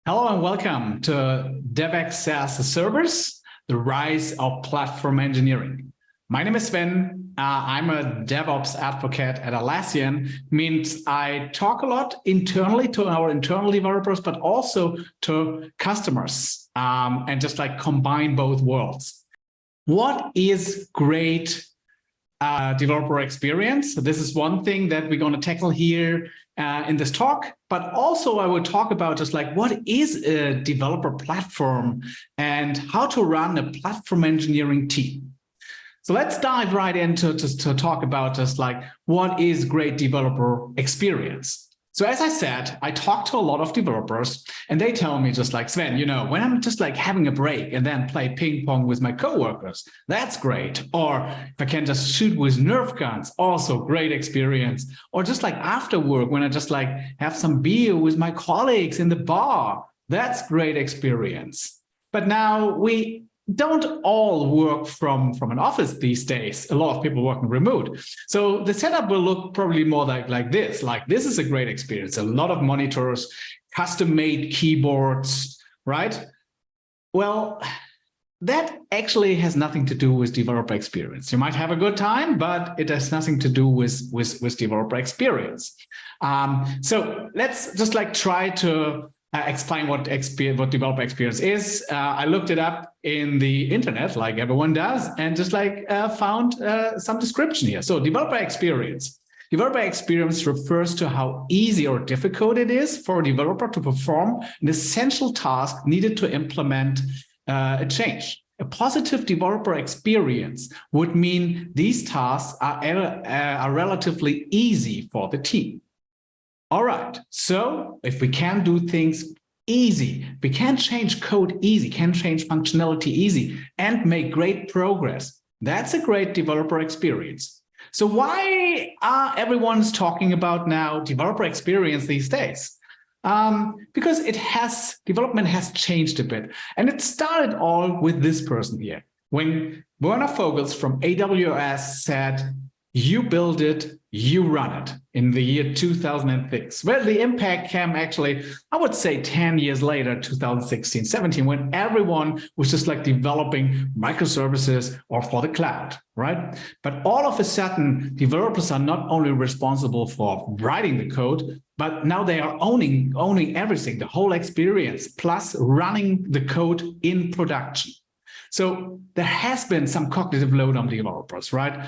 Hello and welcome to DevEx SaaS Servers, the rise of platform engineering. My name is Sven. I'm a DevOps advocate at Atlassian. Means I talk a lot internally to our internal developers, but also to customers, and just like combine both worlds. What is great developer experience? So this is one thing that we're going to tackle here in this talk, but also I will talk about just like what is a developer platform and how to run a platform engineering team. So let's dive right into to talk about just like what is great developer experience. So as I said, I talk to a lot of developers and they tell me just like, Sven, you know, when I'm just like having a break and then play ping pong with my coworkers, that's great. Or if I can just shoot with Nerf guns, also great experience. Or just like after work, when I just like have some beer with my colleagues in the bar, that's great experience. But now we don't all work from an office these days. A lot of people working remote. So the setup will look probably more like this. Like this is a great experience. A lot of monitors, custom-made keyboards, right? Well, that actually has nothing to do with developer experience. You might have a good time, but it has nothing to do with developer experience. So let's just like try to explain what developer experience is. I looked it up in the internet, like everyone does, and just like found some description here. So developer experience. Developer experience refers to how easy or difficult it is for a developer to perform an essential task needed to implement a change. A positive developer experience would mean these tasks are relatively easy for the team. All right, so if we can do things easy, we can change code easy, can change functionality easy, and make great progress, that's a great developer experience. So why are everyone's talking about now developer experience these days? Because development has changed a bit. And it started all with this person here. When Werner Vogels from AWS said, "You build it, you run it," in the year 2006. Well, the impact came actually, I would say 10 years later, 2016, 17, when everyone was just like developing microservices or for the cloud, right? But all of a sudden, developers are not only responsible for writing the code, but now they are owning everything, the whole experience, plus running the code in production. So there has been some cognitive load on developers, right?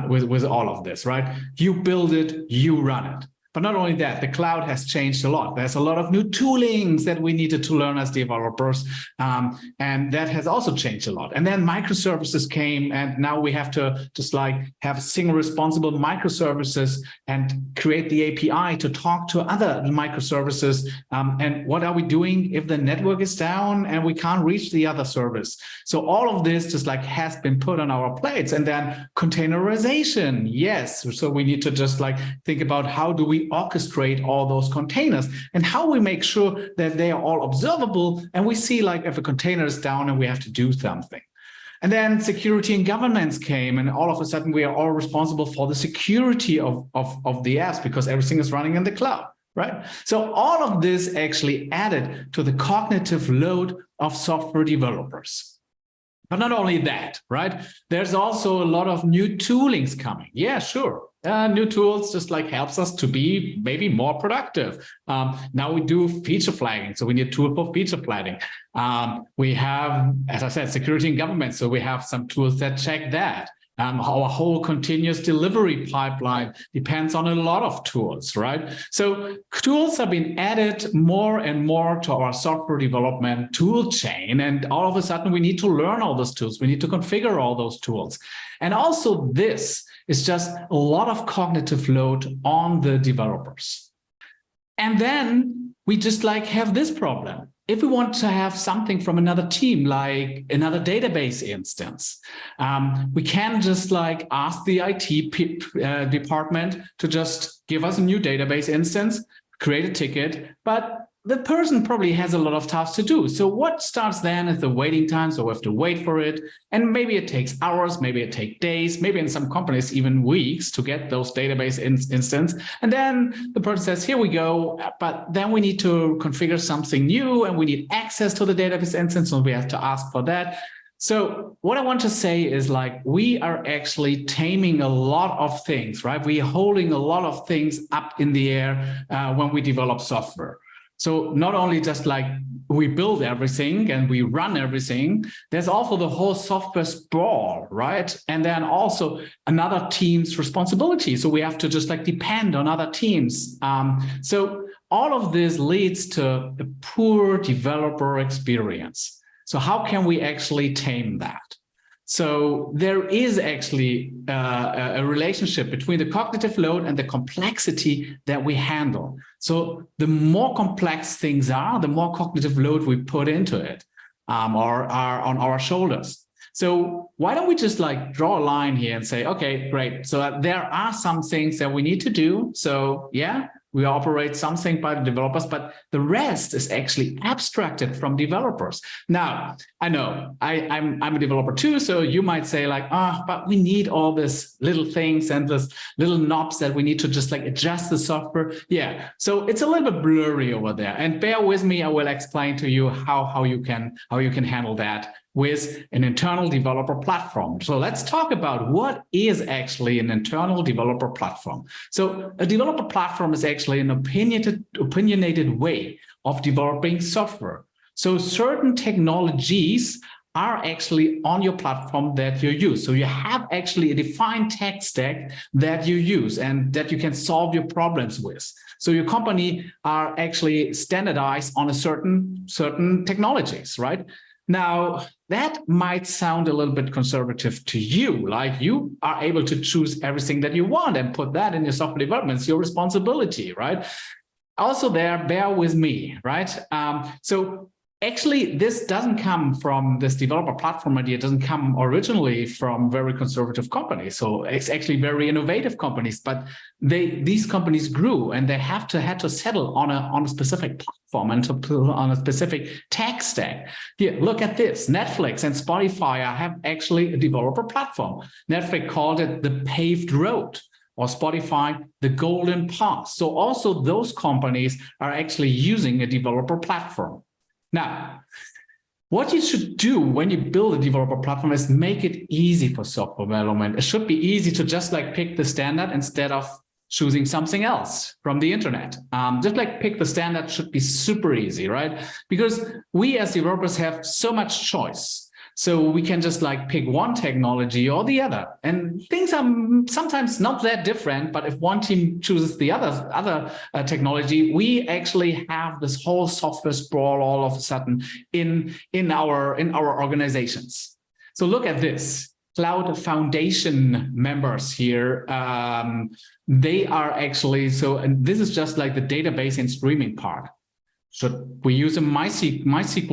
With all of this, right? You build it, you run it. But not only that, the cloud has changed a lot. There's a lot of new toolings that we needed to learn as developers. And that has also changed a lot. And then microservices came, and now we have to just like have single responsible microservices and create the API to talk to other microservices. And what are we doing if the network is down and we can't reach the other service? So all of this just like has been put on our plates. And then containerization, yes. So we need to just like think about how do we orchestrate all those containers and how we make sure that they are all observable. And we see like if a container is down and we have to do something. And then security and governance came, and all of a sudden we are all responsible for the security of the apps because everything is running in the cloud, right? So all of this actually added to the cognitive load of software developers. But not only that, right? There's also a lot of new toolings coming. Yeah, sure. New tools just like helps us to be maybe more productive. Now we do feature flagging, so we need a tool for feature flagging. We have, as I said, security and government, so we have some tools that check that. Our whole continuous delivery pipeline depends on a lot of tools, right? So tools have been added more and more to our software development tool chain. And all of a sudden, we need to learn all those tools. We need to configure all those tools. And also this is just a lot of cognitive load on the developers. And then we just like have this problem. if we want to have something from another team, like another database instance, we can just like ask the IT department to just give us a new database instance, create a ticket, but the person probably has a lot of tasks to do. So what starts then is the waiting time. So we have to wait for it. And maybe it takes hours, maybe it takes days, maybe in some companies, even weeks to get those database instance. And then the person says, here we go. But then we need to configure something new and we need access to the database instance. So we have to ask for that. So what I want to say is like, we are actually taming a lot of things, right? We are holding a lot of things up in the air when we develop software. So not only just like we build everything and we run everything, there's also the whole software sprawl, right? And then also another team's responsibility. So we have to just like depend on other teams. So all of this leads to a poor developer experience. So how can we actually tame that? So there is actually a relationship between the cognitive load and the complexity that we handle. So the more complex things are, the more cognitive load we put into it or are on our shoulders. So why don't we just like draw a line here and say, okay, great. So there are some things that we need to do. So yeah, we operate something by the developers, but the rest is actually abstracted from developers. Now, I know I'm a developer too, so you might say like, but we need all these little things and this little knobs that we need to just like adjust the software. Yeah, so it's a little bit blurry over there. And bear with me, I will explain to you how you can handle that with an internal developer platform. So let's talk about what is actually an internal developer platform. So a developer platform is actually an opinionated way of developing software. So certain technologies are actually on your platform that you use. So you have actually a defined tech stack that you use and that you can solve your problems with. So your company are actually standardized on a certain technologies, right? Now, that might sound a little bit conservative to you, like you are able to choose everything that you want and put that in your software development. It's your responsibility, right? Also there, bear with me, right? So actually, this doesn't come from this developer platform idea. It doesn't come originally from very conservative companies. So it's actually very innovative companies, but these companies grew and they had to settle on a specific platform and on a specific tech stack. Here, look at this. Netflix and Spotify have actually a developer platform. Netflix called it the paved road, or Spotify, the golden path. So also those companies are actually using a developer platform. Now, what you should do when you build a developer platform is make it easy for software development. It should be easy to just like pick the standard instead of choosing something else from the internet. Just like pick the standard should be super easy, right? Because we as developers have so much choice. So we can just like pick one technology or the other. And things are sometimes not that different, but if one team chooses the other technology, we actually have this whole software sprawl all of a sudden in our organizations. So look at this. Cloud Foundation members here, they are actually, and this is just like the database and streaming part. Should we use a MySQL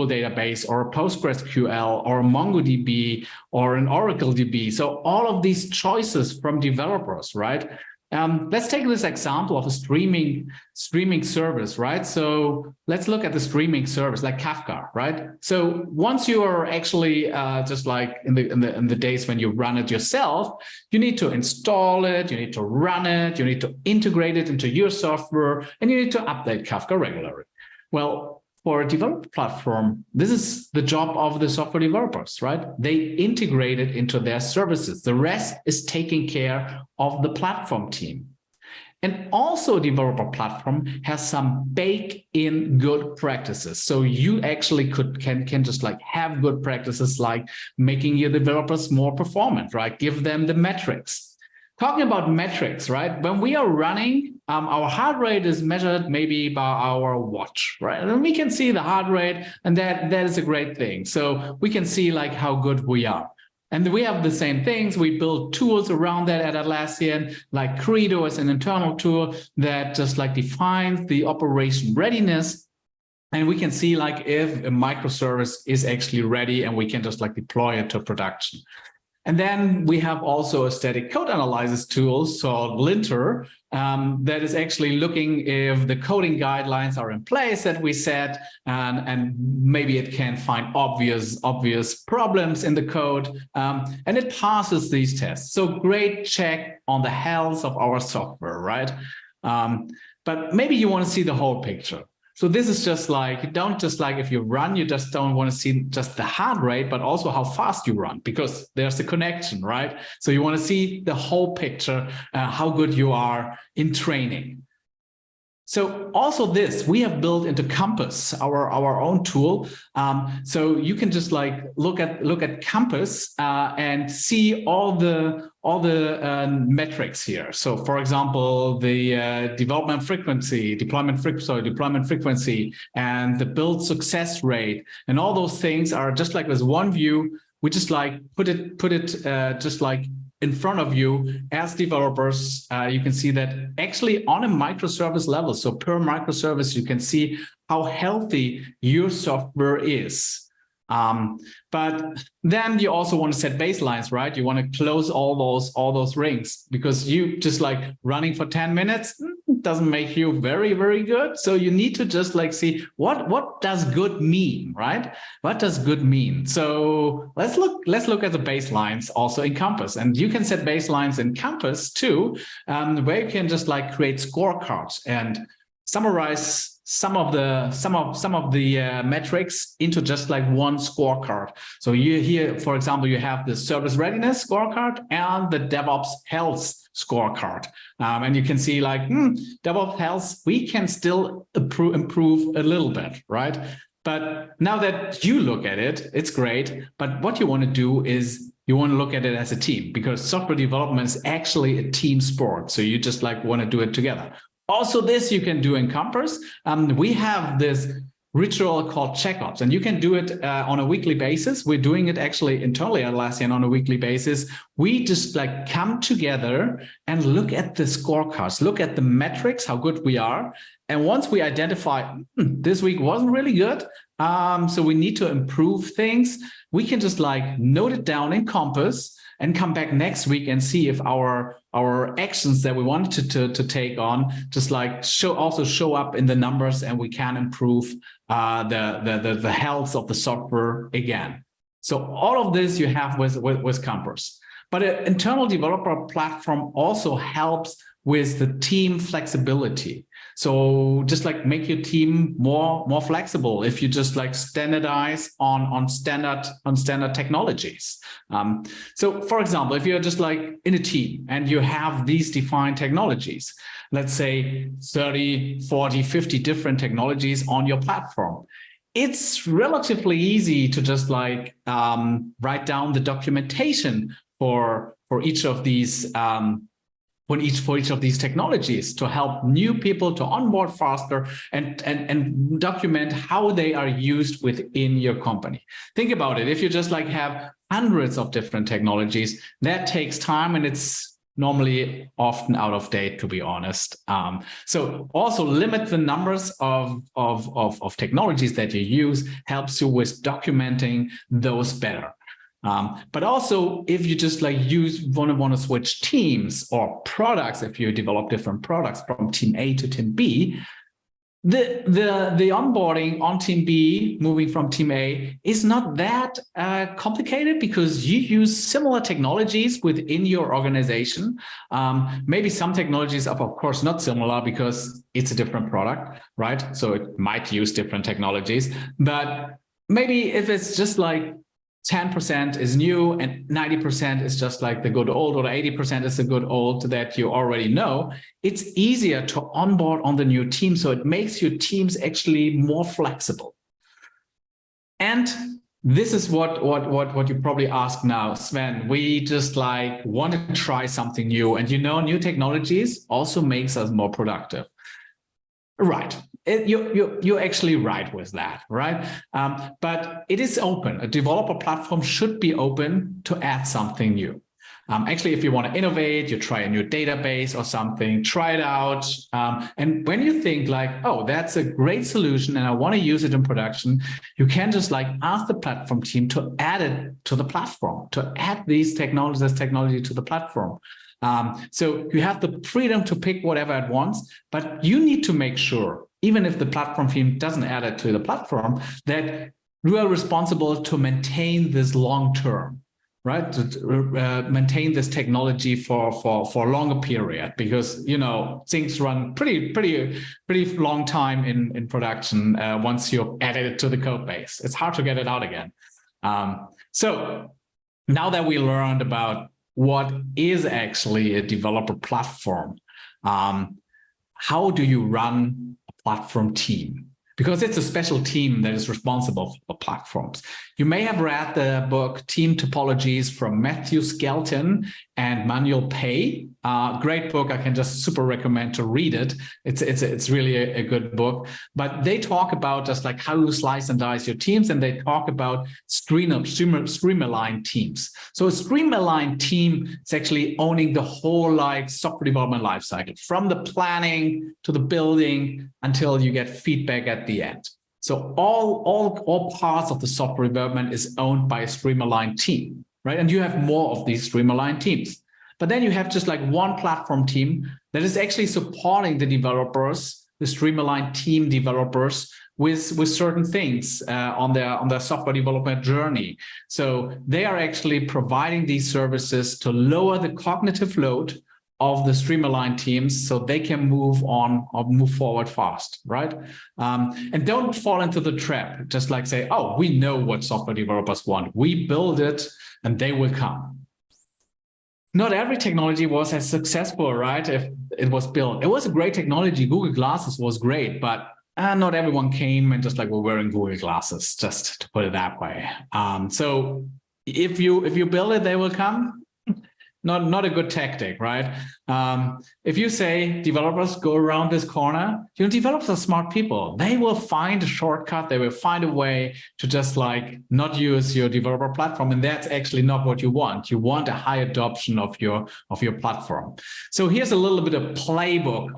database or a PostgreSQL or a MongoDB or an Oracle DB? So all of these choices from developers, right? Let's take this example of a streaming service, right? So let's look at the streaming service like Kafka, right? So once you are actually just like in the days when you run it yourself, you need to install it, you need to run it, you need to integrate it into your software, and you need to update Kafka regularly. Well, for a developer platform, this is the job of the software developers, right? They integrate it into their services. The rest is taking care of the platform team. And also a developer platform has some bake-in good practices. So you actually can just like have good practices like making your developers more performant, right? Give them the metrics. Talking about metrics, right? When we are running, our heart rate is measured maybe by our watch, right? And we can see the heart rate, and that is a great thing. So we can see like how good we are. And we have the same things. We build tools around that at Atlassian, like Credo is an internal tool that just like defines the operation readiness. And we can see like if a microservice is actually ready and we can just like deploy it to production. And then we have also a static code analysis tool, so Linter, that is actually looking if the coding guidelines are in place that we set, and maybe it can find obvious problems in the code, and it passes these tests. So great check on the health of our software, right? But maybe you want to see the whole picture. So this is just like, you don't just like if you run, you just don't want to see just the heart rate, but also how fast you run, because there's a connection, right? So you want to see the whole picture, how good you are in training. So also this we have built into Compass, our own tool. So you can just like look at Compass and see all the metrics here. So for example, the deployment frequency, and the build success rate, and all those things are just like with one view. We just like put it just like in front of you as developers. You can see that actually on a microservice level, so per microservice, you can see how healthy your software is. But then you also want to set baselines, right? You want to close all those rings, because you just like running for 10 minutes doesn't make you very, very good. So you need to just like see what does good mean, right? What does good mean? So let's look at the baselines also in Compass, and you can set baselines in Compass too, where you can just like create scorecards and summarize some of the metrics into just like one scorecard. So you here, for example, you have the service readiness scorecard and the DevOps health scorecard, and you can see like DevOps health, we can still improve a little bit, right? But now that you look at it, it's great. But what you want to do is you want to look at it as a team, because software development is actually a team sport. So you just like want to do it together. Also, this you can do in Compass. We have this ritual called checkups, and you can do it on a weekly basis. We're doing it actually internally at Atlassian on a weekly basis. We just like come together and look at the scorecards, look at the metrics, how good we are. And once we identify this week wasn't really good, so we need to improve things, we can just like note it down in Compass and come back next week and see if our actions that we wanted to take on just like show up in the numbers, and we can improve the health of the software again. So all of this you have with Compass. But an internal developer platform also helps with the team flexibility. So just like make your team more flexible if you just like standardize on standard technologies. So for example, if you're just like in a team and you have these defined technologies, let's say 30, 40, 50 different technologies on your platform, it's relatively easy to just like write down the documentation for each of these for each of these technologies to help new people to onboard faster and document how they are used within your company. Think about it. If you just like have hundreds of different technologies, that takes time, and it's normally often out of date, to be honest. So also limit the numbers of technologies that you use helps you with documenting those better. But also, if you just like want to switch teams or products, if you develop different products from team A to team B, the onboarding on team B, moving from team A, is not that complicated, because you use similar technologies within your organization. Maybe some technologies are of course not similar because it's a different product, right? So it might use different technologies, but maybe if it's just like 10% is new and 90% is just like the good old, or 80% is the good old that you already know, it's easier to onboard on the new team. So it makes your teams actually more flexible. And this is what you probably ask now, Sven. We just like want to try something new, and new technologies also makes us more productive. Right. You're actually right with that, right? But it is open. A developer platform should be open to add something new. Actually, if you want to innovate, you try a new database or something, try it out. And when you think like, oh, that's a great solution and I want to use it in production, you can just like ask the platform team to add it to the platform, to add these technologies, this technology to the platform. So you have the freedom to pick whatever it wants, but you need to make sure, even if the platform team doesn't add it to the platform, that you are responsible to maintain this long term, right? To maintain this technology for a longer period, because things run pretty long time in production once you've added it to the code base. It's hard to get it out again. So now that we learned about what is actually a developer platform, how do you run a platform team? Because it's a special team that is responsible for platforms. You may have read the book Team Topologies from Matthew Skelton and Manuel Pei. Great book. I can just super recommend to read it. It's really a good book. But they talk about just like how you slice and dice your teams, and they talk about stream-aligned teams. So a stream-aligned team is actually owning the whole like software development lifecycle, from the planning to the building until you get feedback at the end. So all parts of the software development is owned by a stream-aligned team, right? And you have more of these stream-aligned teams. But then you have just like one platform team that is actually supporting the developers, the stream-aligned team developers, with certain things on their software development journey. So they are actually providing these services to lower the cognitive load of the stream-aligned teams so they can move on or move forward fast, right? And don't fall into the trap, just like say, oh, we know what software developers want. We build it and they will come. Not every technology was as successful, right? If it was built. It was a great technology. Google Glasses was great, but not everyone came and just like we're wearing Google Glasses, just to put it that way. So if you build it, they will come. Not a good tactic, right? If you say developers go around this corner, developers are smart people. They will find a shortcut. They will find a way to just like not use your developer platform, and that's actually not what you want. You want a high adoption of your platform. So here's a little bit of playbook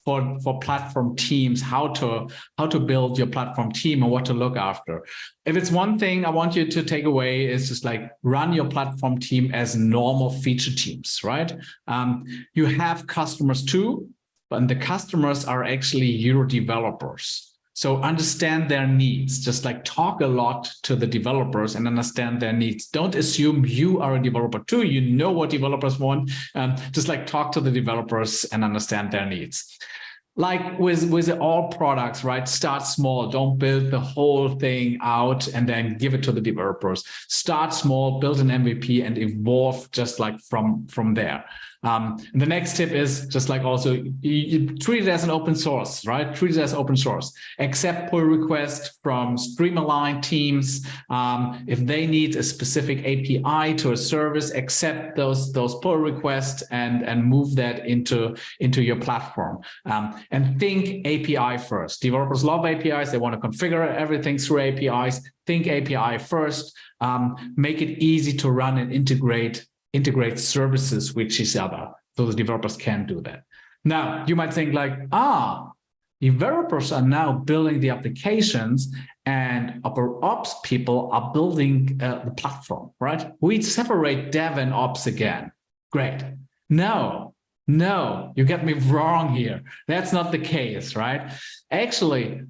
for platform teams, how to build your platform team and what to look after. If it's one thing I want you to take away is just like run your platform team as normal feature teams, right? You have customers too, but the customers are actually your developers. So understand their needs, just like talk a lot to the developers and understand their needs. Don't assume you are a developer too. You know what developers want. Just like talk to the developers and understand their needs. Like with all products, right? Start small. Don't build the whole thing out and then give it to the developers. Start small, build an MVP, and evolve just like from there. The next tip is just like also you treat it as an open source, right? Treat it as open source. Accept pull requests from stream-aligned teams. If they need a specific API to a service, accept those pull requests and move that into your platform. And think API first. Developers love APIs. They want to configure everything through APIs. Think API first. Make it easy to run and integrate services with each other so the developers can do that. Now, you might think like, developers are now building the applications and ops people are building the platform, right? We separate dev and ops again. Great. No, you get me wrong here. That's not the case, right? Actually,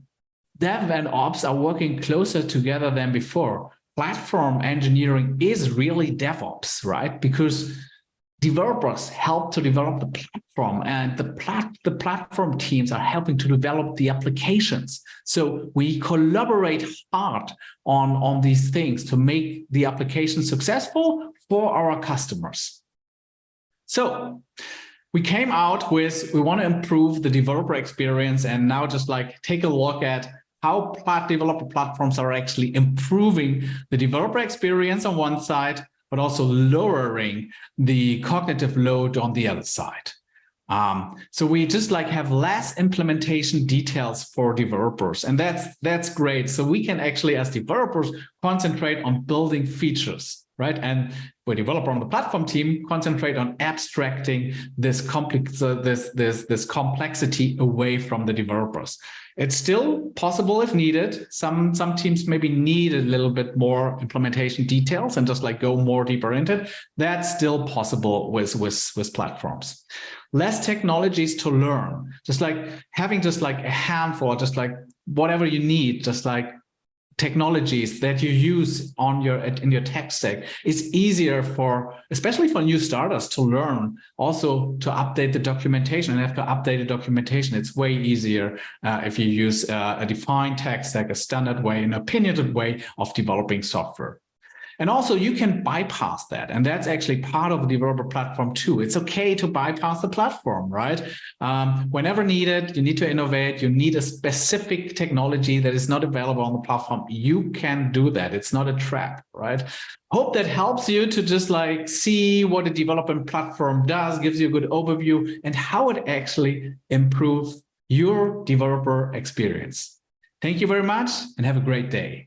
dev and ops are working closer together than before. Platform engineering is really DevOps, right? Because developers help to develop the platform, and the platform teams are helping to develop the applications. So we collaborate hard on these things to make the application successful for our customers. So we came out with, we want to improve the developer experience, and now just like take a look at how developer platforms are actually improving the developer experience on one side, but also lowering the cognitive load on the other side. So we just like have less implementation details for developers, and that's great. So we can actually, as developers, concentrate on building features. right? And the developer on the platform team concentrate on abstracting this complexity away from the developers. It's still possible if needed. Some teams maybe need a little bit more implementation details and just like go more deeper into it. That's still possible with platforms. Less technologies to learn, just like having just like a handful, just like whatever you need, just like technologies that you use in your tech stack. It's easier especially for new starters to learn, also to update the documentation and have to update the documentation. It's way easier if you use a defined tech stack, a standard way, an opinionated way of developing software. And also you can bypass that. And that's actually part of the developer platform too. It's okay to bypass the platform, right? Whenever needed, you need to innovate. You need a specific technology that is not available on the platform. You can do that. It's not a trap, right? Hope that helps you to just like see what a development platform does, gives you a good overview and how it actually improves your developer experience. Thank you very much and have a great day.